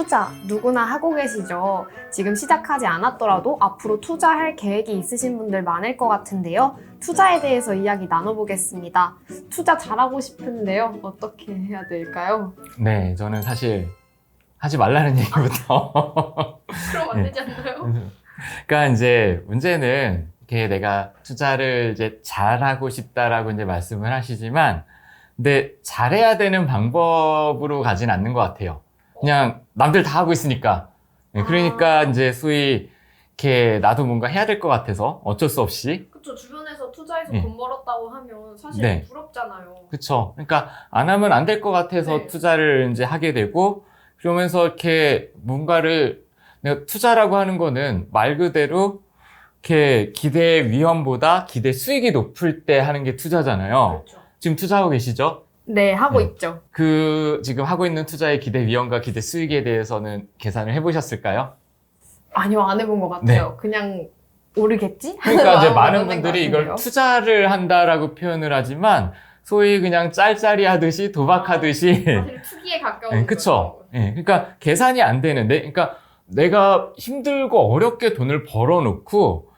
투자 누구나 하고 계시죠? 지금 시작하지 않았더라도 앞으로 투자할 계획이 있으신 분들 많을 것 같은데요. 투자에 대해서 이야기 나눠보겠습니다. 투자 잘하고 싶은데요. 어떻게 해야 될까요? 네, 저는 사실 하지 말라는 얘기부터. 그럼 안 되지 않나요? 그러니까 이제 문제는 이렇게 내가 투자를 이제 잘하고 싶다라고 이제 말씀을 하시지만, 근데 잘해야 되는 방법으로 가진 않는 것 같아요. 그냥 남들 다 하고 있으니까. 네, 그러니까 이제 소위 이렇게 나도 뭔가 해야 될 것 같아서 어쩔 수 없이. 그쵸. 주변에서 투자해서 네. 돈 벌었다고 하면 사실 네. 부럽잖아요. 그쵸. 그러니까 안 하면 안 될 것 같아서 네. 투자를 이제 하게 되고, 그러면서 이렇게 뭔가를 내가 투자라고 하는 거는 말 그대로 이렇게 기대 위험보다 기대 수익이 높을 때 하는 게 투자잖아요. 그렇죠. 지금 투자하고 계시죠? 네, 하고 네. 있죠. 지금 하고 있는 투자의 기대 위험과 기대 수익에 대해서는 계산을 해보셨을까요? 아니요, 안 해본 것 같아요. 그냥 오르겠지? 그러니까 이제 마음으로 많은 하는 분들이 것 이걸 같은데요. 투자를 한다라고 표현을 하지만 소위 그냥 짤짤이 하듯이 도박하듯이 사실 투기에 가까운 네, 그쵸. 예, 그러니까 계산이 안 되는데, 그러니까 내가 힘들고 어렵게 돈을 벌어놓고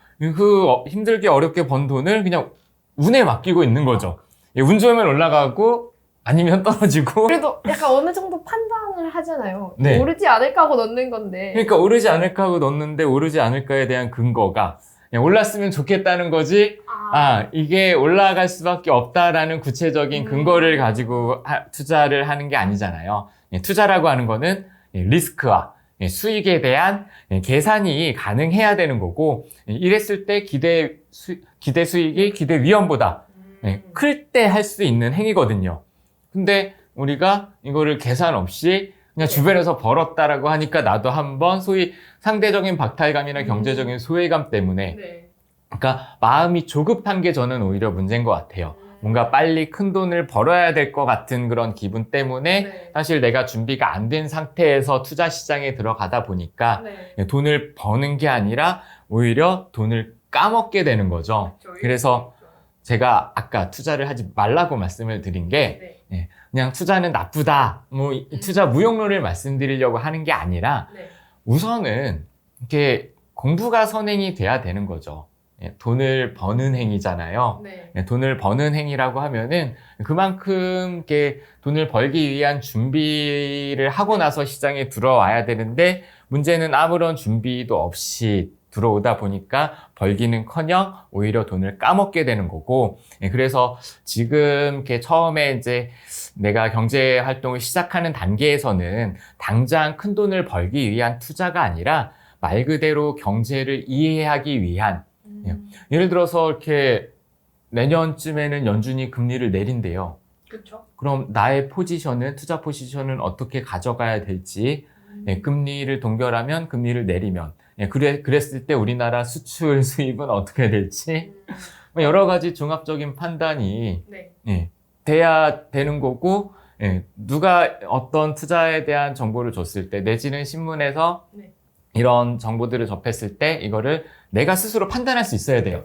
힘들게 어렵게 번 돈을 그냥 운에 맡기고 있는 거죠. 예, 운 좋으면 올라가고 아니면 떨어지고. 그래도 약간 어느 정도 판단을 하잖아요. 네. 오르지 않을까 하고 넣는 건데. 그러니까 오르지 않을까 하고 넣었는데 오르지 않을까에 대한 근거가 그냥 올랐으면 좋겠다는 거지. 이게 올라갈 수밖에 없다라는 구체적인 근거를 가지고 투자를 하는 게 아니잖아요. 예, 투자라고 하는 거는 리스크와 수익에 대한 계산이 가능해야 되는 거고, 이랬을 때 기대 수익이 기대 위험보다 클 때 할 수 있는 행위거든요. 근데 우리가 이거를 계산 없이 그냥 주변에서 벌었다라고 하니까 나도 한번 소위 상대적인 박탈감이나 경제적인 소외감 때문에, 네. 그러니까 마음이 조급한 게 저는 오히려 문제인 것 같아요. 뭔가 빨리 큰 돈을 벌어야 될 것 같은 그런 기분 때문에 네. 사실 내가 준비가 안 된 상태에서 투자 시장에 들어가다 보니까 네. 돈을 버는 게 아니라 오히려 돈을 까먹게 되는 거죠. 그래서 제가 아까 투자를 하지 말라고 말씀을 드린 게 그냥 투자는 나쁘다, 투자 무용론을 말씀드리려고 하는 게 아니라 우선은 이렇게 공부가 선행이 돼야 되는 거죠. 돈을 버는 행위잖아요. 돈을 버는 행위라고 하면은 그만큼 이렇게 돈을 벌기 위한 준비를 하고 나서 시장에 들어와야 되는데, 문제는 아무런 준비도 없이 들어오다 보니까 벌기는커녕 오히려 돈을 까먹게 되는 거고, 그래서 지금 이렇게 처음에 이제 내가 경제 활동을 시작하는 단계에서는 당장 큰 돈을 벌기 위한 투자가 아니라 말 그대로 경제를 이해하기 위한, 예를 들어서 이렇게 내년쯤에는 연준이 금리를 내린대요. 그렇죠. 그럼 나의 포지션은, 투자 포지션은 어떻게 가져가야 될지, 금리를 동결하면, 금리를 내리면, 그랬을 때 우리나라 수출 수입은 어떻게 될지, 여러 가지 종합적인 판단이 돼야 되는 거고, 누가 어떤 투자에 대한 정보를 줬을 때, 내지는 신문에서 이런 정보들을 접했을 때 이거를 내가 스스로 판단할 수 있어야 돼요.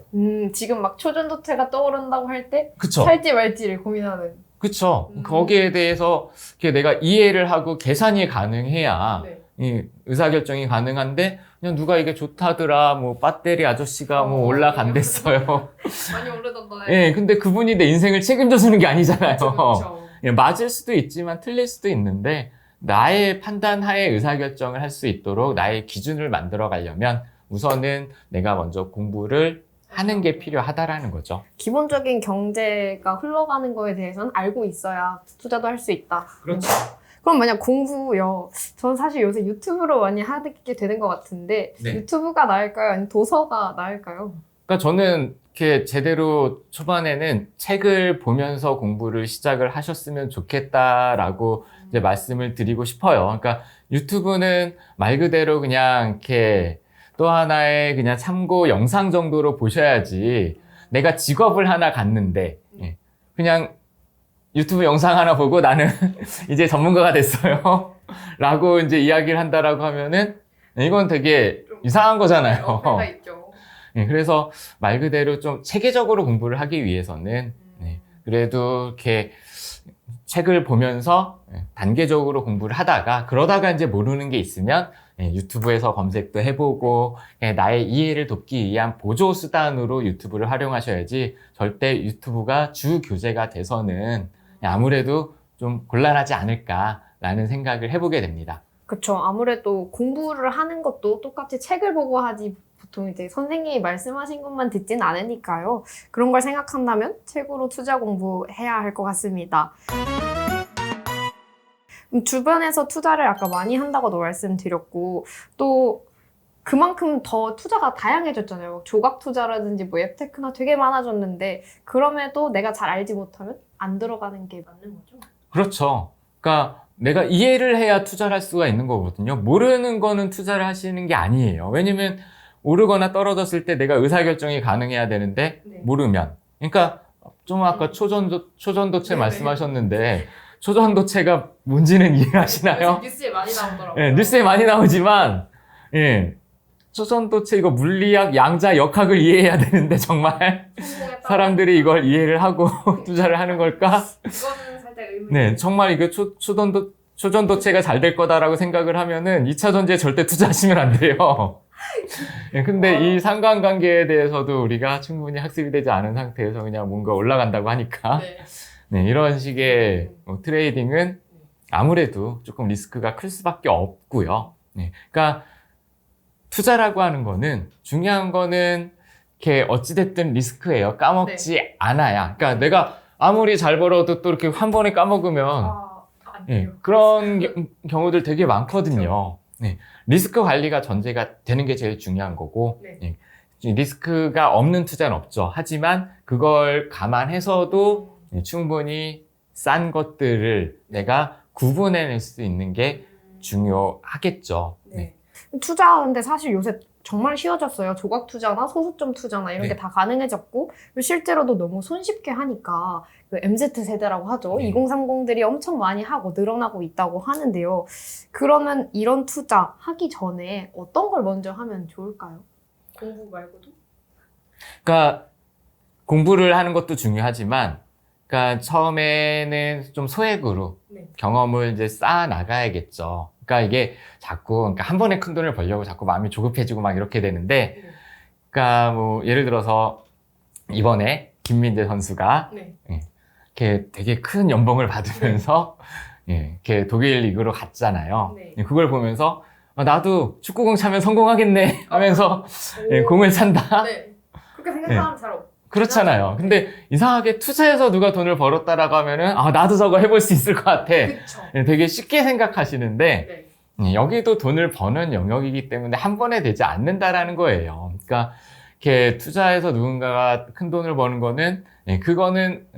지금 막 초전도체가 떠오른다고 할 때 그쵸? 살지 말지를 고민하는. 그쵸? 거기에 대해서 이렇게 내가 이해를 하고 계산이 가능해야 이 의사결정이 가능한데, 그냥 누가 이게 좋다더라, 뭐 배터리 아저씨가 뭐 올라간댔어요. 많이 오르던데. 예, 근데 그분이 내 인생을 책임져 주는 게 아니잖아요. 그렇죠. 맞을 수도 있지만 틀릴 수도 있는데, 나의 판단하에 의사결정을 할 수 있도록 나의 기준을 만들어 가려면 우선은 내가 먼저 공부를 하는 게 필요하다라는 거죠. 기본적인 경제가 흘러가는 거에 대해서는 알고 있어야 투자도 할 수 있다. 그렇죠. 그럼 만약 공부요. 저는 사실 요새 유튜브로 많이 하게 되는 것 같은데 유튜브가 나을까요? 아니면 도서가 나을까요? 그러니까 저는 이렇게 제대로 초반에는 책을 보면서 공부를 시작을 하셨으면 좋겠다라고 이제 말씀을 드리고 싶어요. 그러니까 유튜브는 말 그대로 그냥 이렇게 또 하나의 그냥 참고 영상 정도로 보셔야지, 내가 직업을 하나 갖는데 그냥 유튜브 영상 하나 보고 나는 이제 전문가가 됐어요 라고 이제 이야기를 한다라고 하면은 이건 되게 이상한 거잖아요. 있죠. 그래서 말 그대로 좀 체계적으로 공부를 하기 위해서는 그래도 이렇게 책을 보면서 단계적으로 공부를 하다가 그러다가 이제 모르는 게 있으면 유튜브에서 검색도 해보고 나의 이해를 돕기 위한 보조 수단으로 유튜브를 활용하셔야지 절대 유튜브가 주 교재가 돼서는 아무래도 좀 곤란하지 않을까라는 생각을 해보게 됩니다. 그쵸. 아무래도 공부를 하는 것도 똑같이 책을 보고 하지 보통 이제 선생님이 말씀하신 것만 듣진 않으니까요. 그런 걸 생각한다면 책으로 투자 공부해야 할 것 같습니다. 주변에서 투자를 아까 많이 한다고도 말씀드렸고 또 그만큼 더 투자가 다양해졌잖아요. 조각 투자라든지 뭐 앱테크나 되게 많아졌는데 그럼에도 내가 잘 알지 못하면 안 들어가는 게 맞는 거죠? 그렇죠. 그러니까 내가 이해를 해야 투자를 할 수가 있는 거거든요. 모르는 거는 투자를 하시는 게 아니에요. 왜냐면 오르거나 떨어졌을 때 내가 의사결정이 가능해야 되는데 네. 모르면. 그러니까 좀 아까 초전도체 네, 말씀하셨는데 초전도체가 뭔지는 이해하시나요? 뉴스에 많이 나오더라고요. 네, 뉴스에 많이 나오지만 예, 초전도체 이거 물리학, 양자, 역학을 이해해야 되는데 정말 사람들이 이걸 이해를 하고 투자를 하는 걸까? 이거는 살짝 의문이. 네, 정말 이거 초전도체가 잘 될 거다라고 생각을 하면은 2차 전지에 절대 투자하시면 안 돼요. 네, 근데 이 상관관계에 대해서도 우리가 충분히 학습이 되지 않은 상태에서 그냥 뭔가 올라간다고 하니까 네, 이런 식의 트레이딩은 아무래도 조금 리스크가 클 수밖에 없고요. 네, 그러니까 투자라고 하는 거는 중요한 거는 이렇게 어찌됐든 리스크예요. 까먹지 않아야. 그러니까 내가 아무리 잘 벌어도 또 이렇게 한 번에 까먹으면 예, 그런 경우들 되게 많거든요. 네, 리스크 관리가 전제가 되는 게 제일 중요한 거고 예, 리스크가 없는 투자는 없죠. 하지만 그걸 감안해서도 충분히 싼 것들을 내가 구분해낼 수 있는 게 중요하겠죠. 네. 투자 근데 사실 요새 정말 쉬워졌어요. 조각 투자나 소수점 투자나 이런 게 다 가능해졌고 실제로도 너무 손쉽게 하니까 그 MZ세대라고 하죠. 2030들이 엄청 많이 하고 늘어나고 있다고 하는데요. 그러면 이런 투자 하기 전에 어떤 걸 먼저 하면 좋을까요? 공부 말고도? 그러니까 공부를 하는 것도 중요하지만 그러니까 처음에는 좀 소액으로 경험을 이제 쌓아 나가야겠죠. 그러니까 이게 자꾸 그러니까 한 번에 큰 돈을 벌려고 자꾸 마음이 조급해지고 막 이렇게 되는데 그러니까 뭐 예를 들어서 이번에 김민재 선수가 이렇게 되게 큰 연봉을 받으면서 이렇게 독일 리그로 갔잖아요. 그걸 보면서 나도 축구공 차면 성공하겠네 하면서 공을 찬다. 그렇게 생각하는 사람 그렇잖아요. 근데 이상하게 투자해서 누가 돈을 벌었다라고 하면은 나도 저거 해볼 수 있을 것 같아. 되게 쉽게 생각하시는데 여기도 돈을 버는 영역이기 때문에 한 번에 되지 않는다라는 거예요. 그러니까 이렇게 투자해서 누군가가 큰 돈을 버는 거는 그거는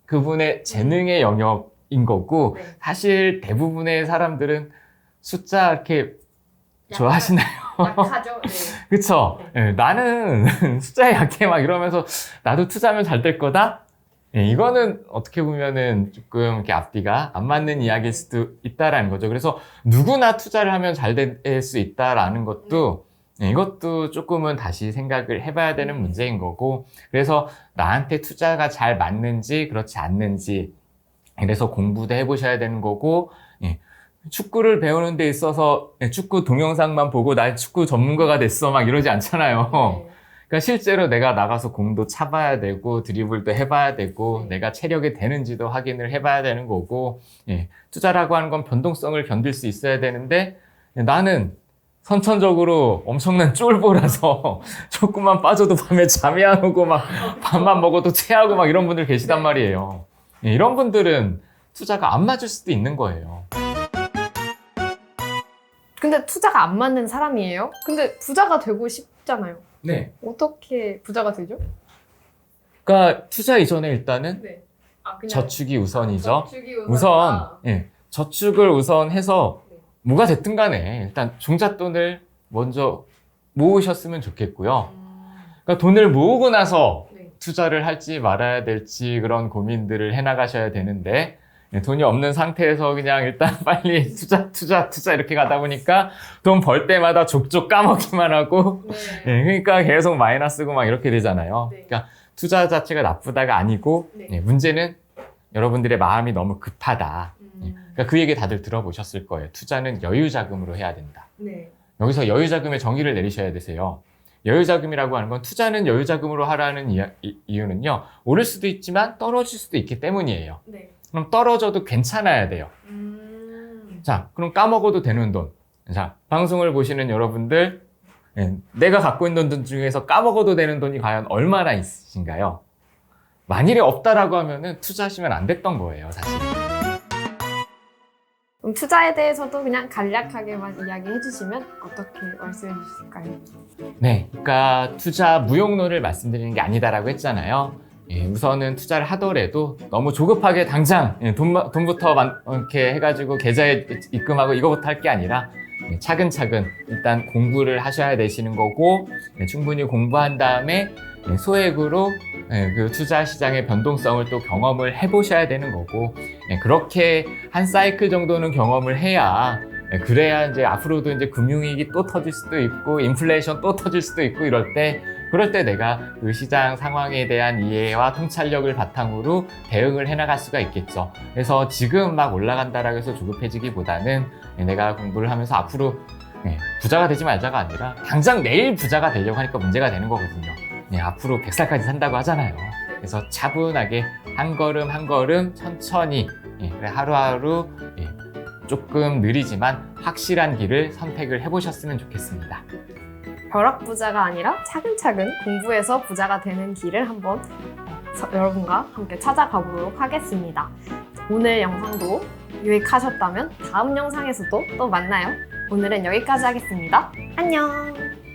그분의 재능의 영역인 거고 사실 대부분의 사람들은 숫자 이렇게 좋아하시나요? 약하죠. 그쵸? 나는 숫자에 약해 막 이러면서 나도 투자하면 잘 될 거다? 이거는 어떻게 보면은 조금 이렇게 앞뒤가 안 맞는 이야기일 수도 있다라는 거죠. 그래서 누구나 투자를 하면 잘 될 수 있다라는 것도 이것도 조금은 다시 생각을 해봐야 되는 문제인 거고 그래서 나한테 투자가 잘 맞는지 그렇지 않는지 그래서 공부도 해보셔야 되는 거고 축구를 배우는 데 있어서 축구 동영상만 보고 나 축구 전문가가 됐어 막 이러지 않잖아요. 그러니까 실제로 내가 나가서 공도 차봐야 되고 드리블도 해봐야 되고 내가 체력이 되는지도 확인을 해봐야 되는 거고 투자라고 하는 건 변동성을 견딜 수 있어야 되는데 나는 선천적으로 엄청난 쫄보라서 조금만 빠져도 밤에 잠이 안 오고 막 밥만 먹어도 체하고 막 이런 분들 계시단 말이에요. 이런 분들은 투자가 안 맞을 수도 있는 거예요. 근데 투자가 안 맞는 사람이에요? 근데 부자가 되고 싶잖아요. 네. 어떻게 부자가 되죠? 그러니까 투자 이전에 일단은 그냥 저축이 우선이죠. 저축이 우선 저축을 우선해서 뭐가 됐든 간에 일단 종잣돈을 먼저 모으셨으면 좋겠고요. 그러니까 돈을 모으고 나서 투자를 할지 말아야 될지 그런 고민들을 해나가셔야 되는데 돈이 없는 상태에서 그냥 일단 빨리 투자 이렇게 가다 보니까 돈 벌 때마다 족족 까먹기만 하고 그러니까 계속 마이너스고 막 이렇게 되잖아요. 그러니까 투자 자체가 나쁘다가 아니고 문제는 여러분들의 마음이 너무 급하다. 그러니까 그 얘기 다들 들어보셨을 거예요. 투자는 여유자금으로 해야 된다. 네. 여기서 여유자금의 정의를 내리셔야 되세요. 여유자금이라고 하는 건 투자는 여유자금으로 하라는 이유는요. 오를 수도 있지만 떨어질 수도 있기 때문이에요. 네. 그럼 떨어져도 괜찮아야 돼요. 자, 그럼 까먹어도 되는 돈. 자, 방송을 보시는 여러분들, 내가 갖고 있는 돈 중에서 까먹어도 되는 돈이 과연 얼마나 있으신가요? 만일에 없다라고 하면은 투자하시면 안 됐던 거예요, 사실. 그럼 투자에 대해서도 그냥 간략하게만 이야기해 주시면 어떻게 말씀해 주실까요? 네, 그러니까 투자 무용론을 말씀드리는 게 아니다라고 했잖아요. 우선은 투자를 하더라도 너무 조급하게 당장 돈부터 이렇게 해가지고 계좌에 입금하고 이거부터 할 게 아니라 차근차근 일단 공부를 하셔야 되시는 거고, 충분히 공부한 다음에 소액으로 그 투자 시장의 변동성을 또 경험을 해보셔야 되는 거고, 그렇게 한 사이클 정도는 경험을 해야 그래야 이제 앞으로도 이제 금융위기 또 터질 수도 있고 인플레이션 또 터질 수도 있고 그럴 때 내가 그 시장 상황에 대한 이해와 통찰력을 바탕으로 대응을 해나갈 수가 있겠죠. 그래서 지금 막 올라간다라고 해서 조급해지기보다는 내가 공부를 하면서 앞으로 부자가 되지 말자가 아니라 당장 내일 부자가 되려고 하니까 문제가 되는 거거든요. 앞으로 100살까지 산다고 하잖아요. 그래서 차분하게 한 걸음 한 걸음 천천히 하루하루 조금 느리지만 확실한 길을 선택을 해보셨으면 좋겠습니다. 벼락부자가 아니라 차근차근 공부해서 부자가 되는 길을 한번 여러분과 함께 찾아가 보도록 하겠습니다. 오늘 영상도 유익하셨다면 다음 영상에서도 또 만나요. 오늘은 여기까지 하겠습니다. 안녕!